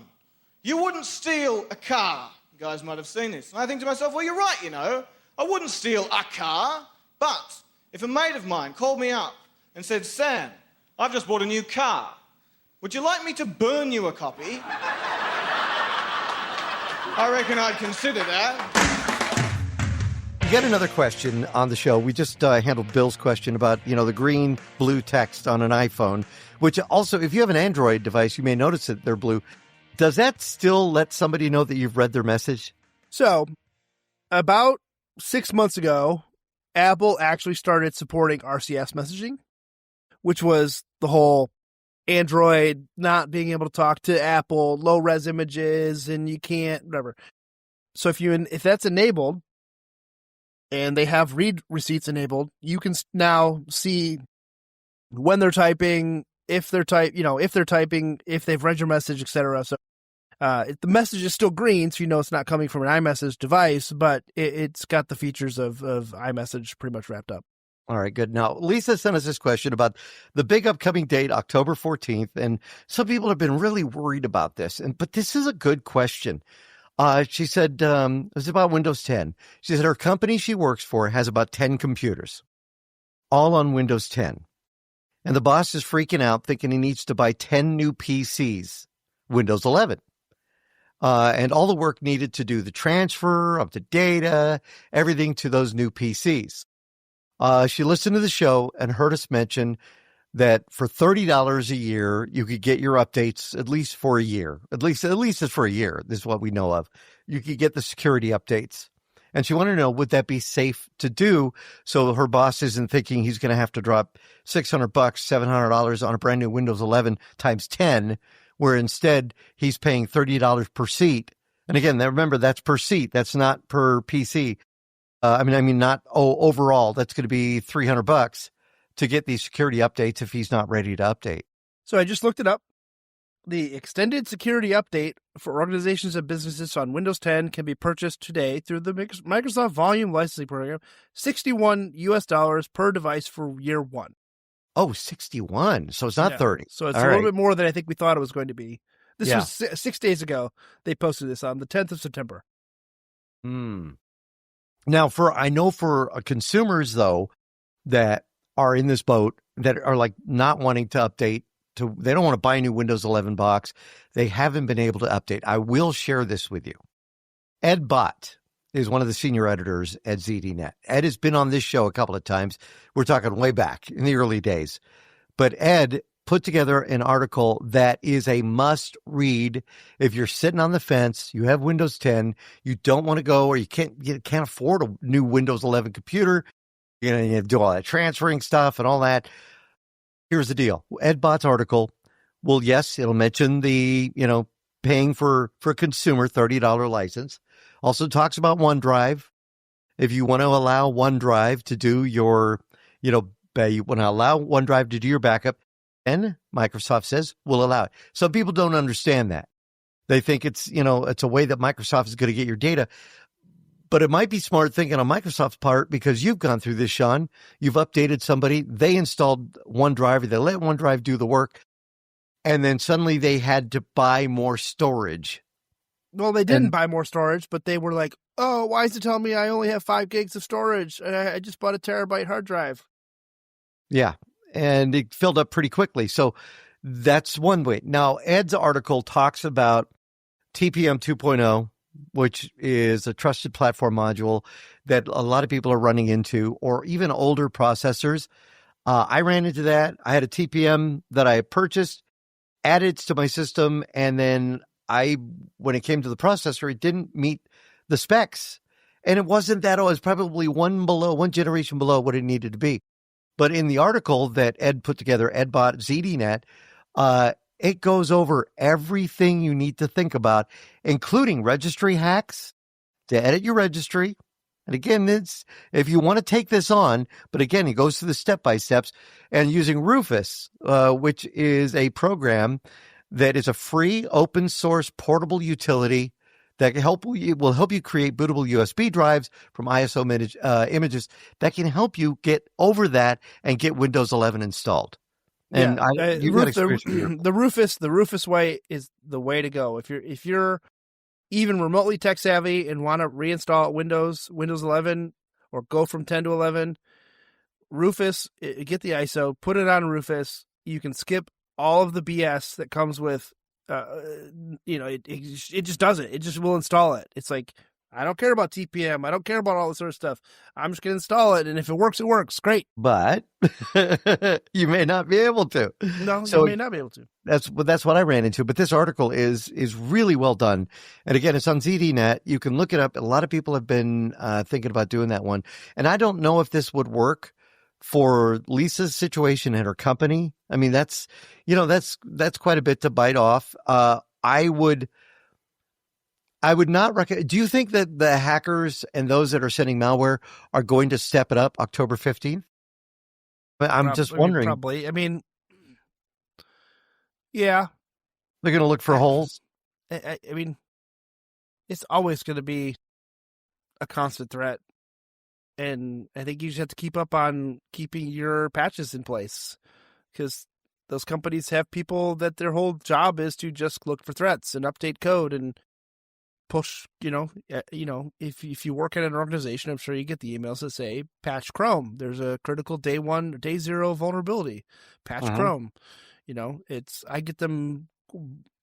S6: You wouldn't steal a car. You guys might have seen this. And I think to myself, well, you're right, I wouldn't steal a car. But if a mate of mine called me up and said, Sam, I've just bought a new car. Would you like me to burn you a copy? I reckon I'd consider that.
S2: We got another question on the show. We just handled Bill's question about, the green, blue text on an iPhone, which also, if you have an Android device, you may notice that they're blue. Does that still let somebody know that you've read their message?
S3: So, about 6 months ago, Apple actually started supporting RCS messaging, which was the whole Android not being able to talk to Apple, low-res images, and you can't, whatever. So if that's enabled, and they have read receipts enabled, you can now see when they're typing, if they're typing, if they've read your message, etc. So the message is still green, so it's not coming from an iMessage device, but it's got the features of iMessage pretty much wrapped up.
S2: All right, good. Now, Lisa sent us this question about the big upcoming date, October 14th, and some people have been really worried about this. But this is a good question. She said it was about Windows 10. She said her company she works for has about 10 computers, all on Windows 10. And the boss is freaking out, thinking he needs to buy 10 new PCs, Windows 11. And all the work needed to do the transfer of the data, everything to those new PCs. She listened to the show and heard us mention that for $30 a year, you could get your updates at least for a year. At least it's for a year. This is what we know of. You could get the security updates. And she wanted to know, would that be safe to do? So her boss isn't thinking he's going to have to drop $600, $700 on a brand new Windows 11 times 10, where instead he's paying $30 per seat. And again, remember, that's per seat. That's not per PC. I mean, not overall. That's going to be $300 to get these security updates if he's not ready to update.
S3: So I just looked it up. The extended security update for organizations and businesses on Windows 10 can be purchased today through the Microsoft Volume Licensing Program, $61 per device for year one.
S2: Oh, 61. So it's not 30.
S3: So it's
S2: All
S3: a little
S2: right.
S3: bit more than I think we thought it was going to be. This
S2: Yeah.
S3: was 6 days ago. They posted this on the 10th of September.
S2: Now, I know for consumers, though, that are in this boat, that are like not wanting to update, they don't want to buy a new Windows 11 box. They haven't been able to update. I will share this with you. Ed Bott is one of the senior editors at ZDNet. Ed has been on this show a couple of times. We're talking way back in the early days. But Ed put together an article that is a must read if you're sitting on the fence, you have Windows 10, you don't want to go, or you can't afford a new Windows 11 computer. You have to do all that transferring stuff and all that. Here's the deal. Ed Bott's article, well, yes, it'll mention the, paying for a consumer $30 license. Also talks about OneDrive. If you want to allow OneDrive to do your, you want to allow OneDrive to do your backup, and Microsoft says we'll allow it. Some people don't understand that. They think it's a way that Microsoft is going to get your data. But it might be smart thinking on Microsoft's part, because you've gone through this, Sean. You've updated somebody. They installed OneDrive, or they let OneDrive do the work. And then suddenly they had to buy more storage.
S3: Well, they didn't buy more storage, but they were like, oh, why is it telling me I only have 5 gigs of storage? I just bought a terabyte hard drive.
S2: Yeah. And it filled up pretty quickly. So that's one way. Now, Ed's article talks about TPM 2.0, which is a trusted platform module that a lot of people are running into, or even older processors. I ran into that. I had a TPM that I purchased, added to my system, and then when it came to the processor, it didn't meet the specs. And it wasn't that, it was probably one generation below what it needed to be. But in the article that Ed put together, Ed Bott ZDNet, it goes over everything you need to think about, including registry hacks to edit your registry. And again, if you want to take this on, but again, he goes through the step-by-steps, and using Rufus, which is a program that is a free open source portable utility that will help you create bootable USB drives from ISO images that can help you get over that and get Windows 11 installed. And
S3: the Rufus way is the way to go. If you're even remotely tech savvy and want to reinstall Windows 11 or go from 10 to 11, Rufus, get the ISO, put it on Rufus. You can skip all of the BS that comes with, it just does it. It just will install it. It's like, I don't care about TPM. I don't care about all this sort of stuff. I'm just going to install it. And if it works, it works. Great.
S2: But you may not be able to.
S3: No, you may not be able to.
S2: That's what I ran into. But this article is really well done. And again, it's on ZDNet. You can look it up. A lot of people have been thinking about doing that one. And I don't know if this would work for Lisa's situation at her company. I mean, that's quite a bit to bite off. I would not recommend. Do you think that the hackers and those that are sending malware are going to step it up October 15th? I'm just wondering.
S3: Probably. I mean, yeah.
S2: They're going to look for holes.
S3: I mean, it's always going to be a constant threat. And I think you just have to keep up on keeping your patches in place, because those companies have people that their whole job is to just look for threats and update code and push, if you work at an organization, I'm sure you get the emails that say patch Chrome. There's a critical day 0 vulnerability, patch Chrome. I get them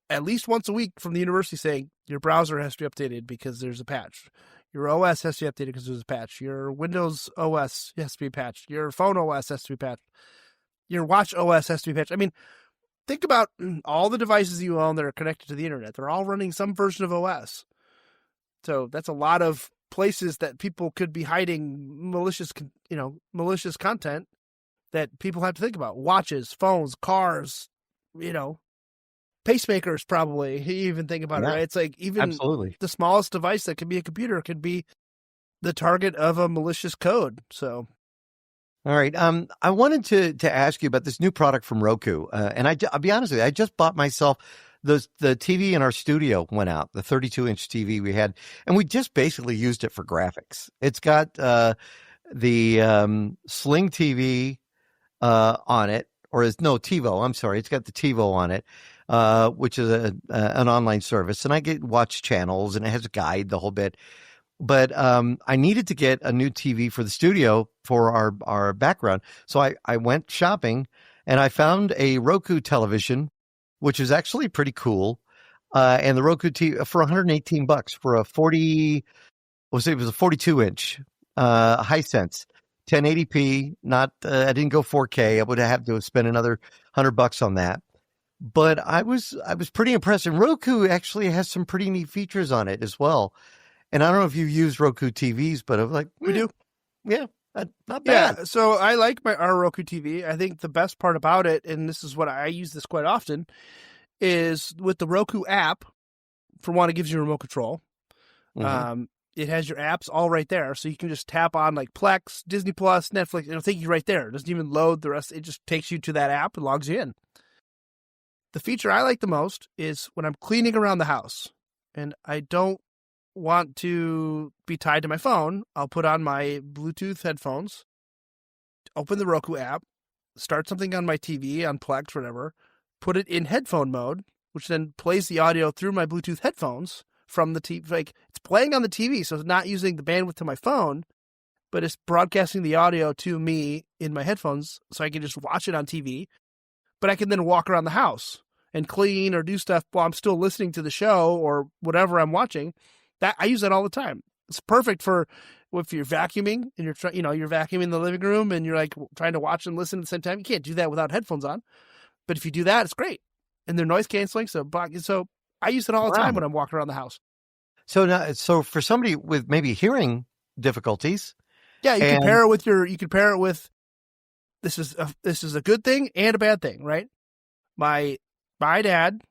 S3: at least once a week from the university saying your browser has to be updated because there's a patch. Your OS has to be updated because there's a patch. Your Windows OS has to be patched. Your phone OS has to be patched. Your watch OS has to be patched. I mean, think about all the devices you own that are connected to the internet. They're all running some version of OS. So that's a lot of places that people could be hiding malicious content that people have to think about. Watches, phones, cars, pacemakers, probably. You even think about it, right? It's like even
S2: absolutely.
S3: The smallest device that could be a computer could be the target of a malicious code. So,
S2: all right. I wanted to ask you about this new product from Roku, and I'll be honest with you, I just bought myself the TV in our studio went out, the 32-inch TV we had, and we just basically used it for graphics. It's got the Sling TV on it, TiVo. I'm sorry, it's got the TiVo on it, which is an online service, and I watch channels, and it has a guide, the whole bit. But I needed to get a new TV for the studio for our background, so I went shopping, and I found a Roku television, which is actually pretty cool. And the Roku TV for $118 for a 42-inch Hisense 1080p. Not I didn't go 4K. I would have to spend another $100 on that. But I was pretty impressed. And Roku actually has some pretty neat features on it as well. And I don't know if you use Roku TVs, but I'm like,
S3: we do.
S2: Yeah, not bad.
S3: Yeah, so I like our Roku TV. I think the best part about it, and this is what I use this quite often, is with the Roku app. For one, it gives you remote control. It has your apps all right there, so you can just tap on like Plex, Disney Plus, Netflix. It'll take you right there. It doesn't even load the rest. It just takes you to that app and logs you in. The feature I like the most is when I'm cleaning around the house and I don't want to be tied to my phone, I'll put on my Bluetooth headphones, open the Roku app, start something on my TV, on Plex, whatever, put it in headphone mode, which then plays the audio through my Bluetooth headphones from the TV. Like, it's playing on the TV, so it's not using the bandwidth to my phone, but it's broadcasting the audio to me in my headphones, so I can just watch it on TV. But I can then walk around the house and clean or do stuff while I'm still listening to the show or whatever I'm watching. That I use that all the time. It's perfect for if you're vacuuming and you're vacuuming the living room and you're like trying to watch and listen at the same time. You can't do that without headphones on. But if you do that, it's great. And they're noise canceling. So I use it all the time when I'm walking around the house.
S2: So for somebody with maybe hearing difficulties,
S3: yeah, you can pair it with this is a good thing and a bad thing, right? My dad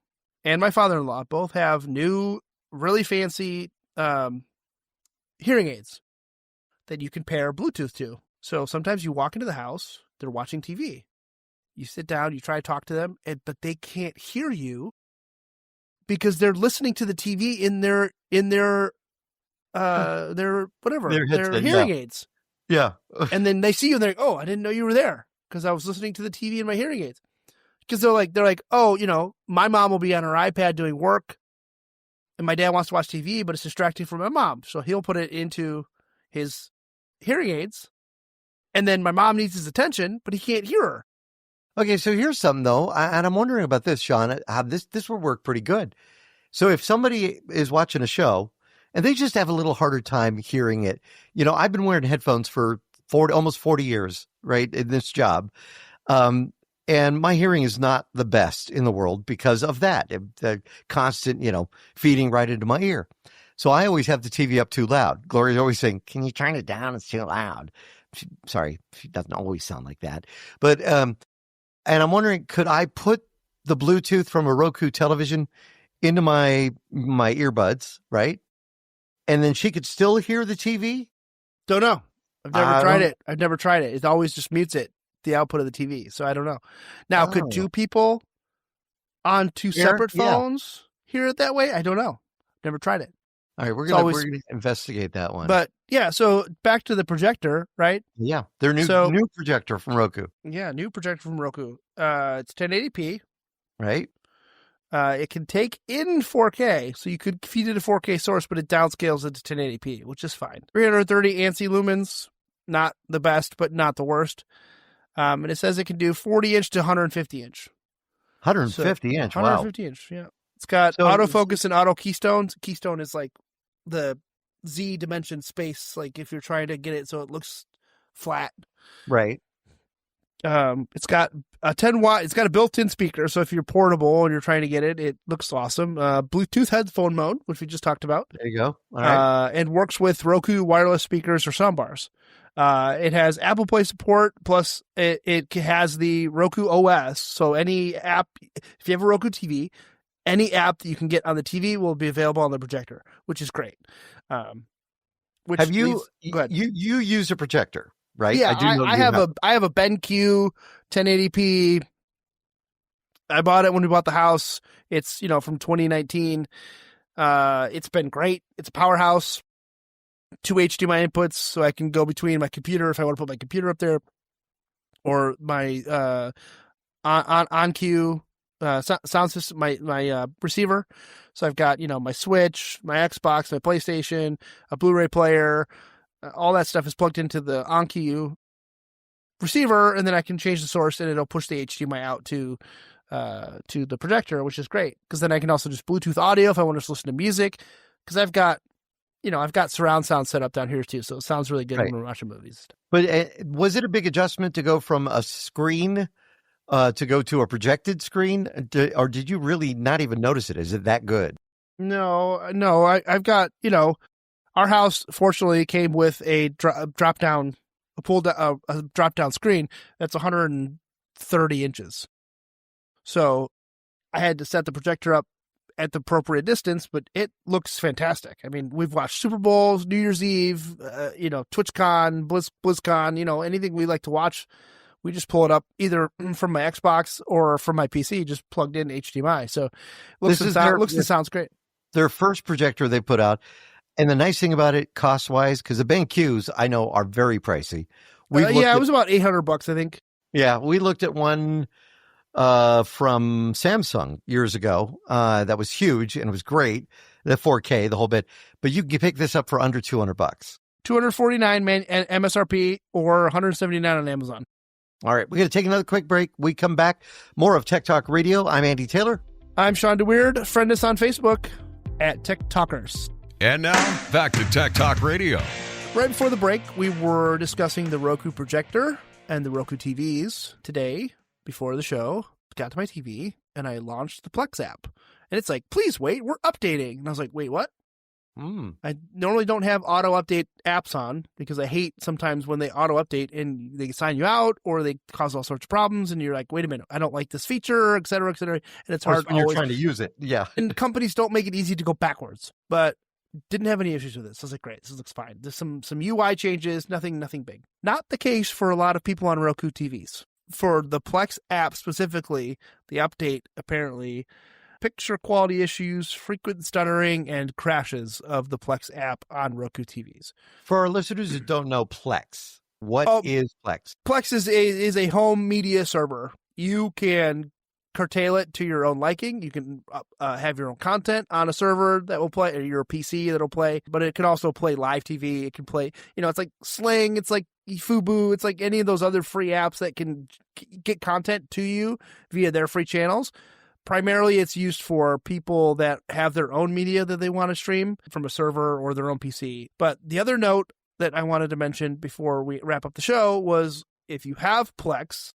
S3: and my father-in-law both have new, really fancy hearing aids that you can pair Bluetooth to. So sometimes you walk into the house, they're watching TV. You sit down, you try to talk to them, but they can't hear you because they're listening to the TV in their hearing aids.
S2: Yeah.
S3: And then they see you and they're like, oh, I didn't know you were there because I was listening to the TV in my hearing aids. Because they're like, oh, my mom will be on her iPad doing work and my dad wants to watch TV, but it's distracting for my mom. So he'll put it into his hearing aids. And then my mom needs his attention, but he can't hear her.
S2: Okay, so here's something, though, and I'm wondering about this, Shawn, how this would work pretty good. So if somebody is watching a show and they just have a little harder time hearing it, I've been wearing headphones for almost 40 years, right, in this job. And my hearing is not the best in the world because of that, the constant, feeding right into my ear. So I always have the TV up too loud. Gloria's always saying, can you turn it down? It's too loud. Sorry, she doesn't always sound like that. But, and I'm wondering, could I put the Bluetooth from a Roku television into my earbuds, right? And then she could still hear the TV?
S3: Don't know. I've never tried it. It always just mutes it, the output of the TV. So I don't know. Now, could two people on two separate phones hear it that way? I don't know. Never tried it.
S2: All right, we're going to investigate that one.
S3: But Yeah, so back to the projector, right?
S2: Yeah, their new projector from Roku.
S3: Yeah, new projector from Roku. It's 1080p.
S2: Right?
S3: It can take in 4K, so you could feed it a 4K source, but it downscales it to 1080p, which is fine. 330 ANSI lumens, not the best, but not the worst. And it says it can do 40-inch to 150-inch.
S2: 150-inch, wow.
S3: 150-inch, yeah. It's got autofocus and auto keystones. Keystone is like the Z dimension space, like if you're trying to get it so it looks flat.
S2: Right.
S3: It's got a 10 watt. It's got a built-in speaker, so if you're portable and you're trying to get it, it looks awesome. Bluetooth headphone mode, which we just talked about.
S2: There you go. All right.
S3: And works with Roku wireless speakers or soundbars. It has Apple Play support, plus it has the Roku OS. So any app, if you have a Roku TV, any app that you can get on the TV will be available on the projector, which is great.
S2: Have you you use a projector, right?
S3: Yeah, I have a BenQ 1080p. I bought it when we bought the house. It's from 2019. It's been great. It's a powerhouse. 2 HDMI inputs, so I can go between my computer if I want to put my computer up there, or my on-cue sound system, my receiver. So I've got my Switch, my Xbox, my PlayStation, a Blu-ray player. All that stuff is plugged into the on-cue receiver, and then I can change the source, and it'll push the HDMI out to the projector, which is great because then I can also just Bluetooth audio if I want to listen to music, because I've got surround sound set up down here too, so it sounds really good when we're watching movies.
S2: But was it a big adjustment to go from a screen to go to a projected screen, or did you really not even notice it? Is it that good?
S3: No. I've got our house fortunately came with a drop down screen that's 130 inches. So I had to set the projector up at the appropriate distance, but it looks fantastic. I mean, we've watched Super Bowls, New Year's Eve, TwitchCon, BlizzCon, anything we like to watch. We just pull it up either from my Xbox or from my PC, just plugged in HDMI. So looks and sounds great.
S2: Their first projector they put out. And the nice thing about it, cost-wise, because the BenQs I know are very pricey.
S3: It was about $800, I think.
S2: Yeah, we looked at one from Samsung years ago. That was huge and it was great. The 4K, the whole bit. But you can pick this up for under $200.
S3: $249 MSRP or $179 on Amazon.
S2: All right, we're going to take another quick break. We come back. More of Tech Talk Radio. I'm Andy Taylor.
S3: I'm Shawn DeWeerd. Friend us on Facebook at Tech Talkers.
S5: And now, back to Tech Talk Radio.
S3: Right before the break, we were discussing the Roku projector and the Roku TVs. Today, before the show, got to my TV, and I launched the Plex app. And it's like, please wait, we're updating. And I was like, wait, what? I normally don't have auto-update apps on, because I hate sometimes when they auto-update and they sign you out, or they cause all sorts of problems, and you're like, wait a minute, I don't like this feature, et cetera, and it's hard
S2: when you're trying to use it. Yeah.
S3: And companies don't make it easy to go backwards. But didn't have any issues with this. I was like, great, this looks fine. There's some UI changes, nothing big. Not the case for a lot of people on Roku TVs. For the Plex app specifically, the update apparently picture quality issues, frequent stuttering, and crashes of the Plex app on Roku TVs.
S2: For our listeners who don't know Plex, what is Plex?
S3: Plex is a home media server. You can curtail it to your own liking. You can have your own content on a server that will play, or your PC that'll play, but it can also play live TV. It can play, it's like Sling, it's like Fubu, it's like any of those other free apps that can get content to you via their free channels. Primarily, it's used for people that have their own media that they want to stream from a server or their own PC. But the other note that I wanted to mention before we wrap up the show was, if you have Plex,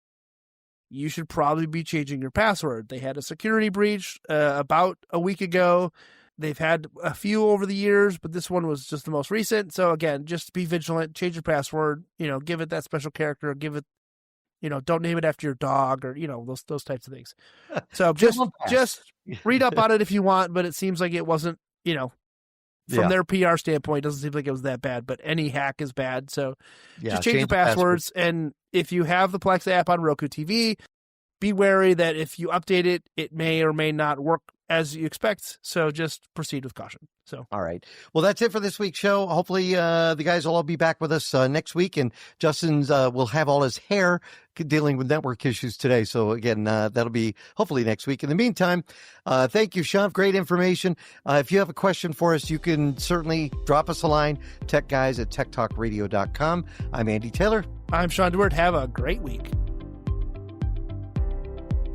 S3: you should probably be changing your password. They had a security breach about a week ago. They've had a few over the years, but this one was just the most recent. So again, just be vigilant, change your password, give it that special character, give it, don't name it after your dog, or, those types of things. So just read up on it if you want, but it seems like it wasn't, from their PR standpoint, it doesn't seem like it was that bad, but any hack is bad. So just change your passwords. And if you have the Plex app on Roku TV, be wary that if you update it, it may or may not work as you expect. So just proceed with caution. So,
S2: all right. Well, that's it for this week's show. Hopefully, the guys will all be back with us next week, and Justin's will have all his hair dealing with network issues today. So again, that'll be hopefully next week. In the meantime, thank you, Shawn. Great information. If you have a question for us, you can certainly drop us a line, techguys@techtalkradio.com. I'm Andy Taylor.
S3: I'm Shawn DeWeerd. Have a great week.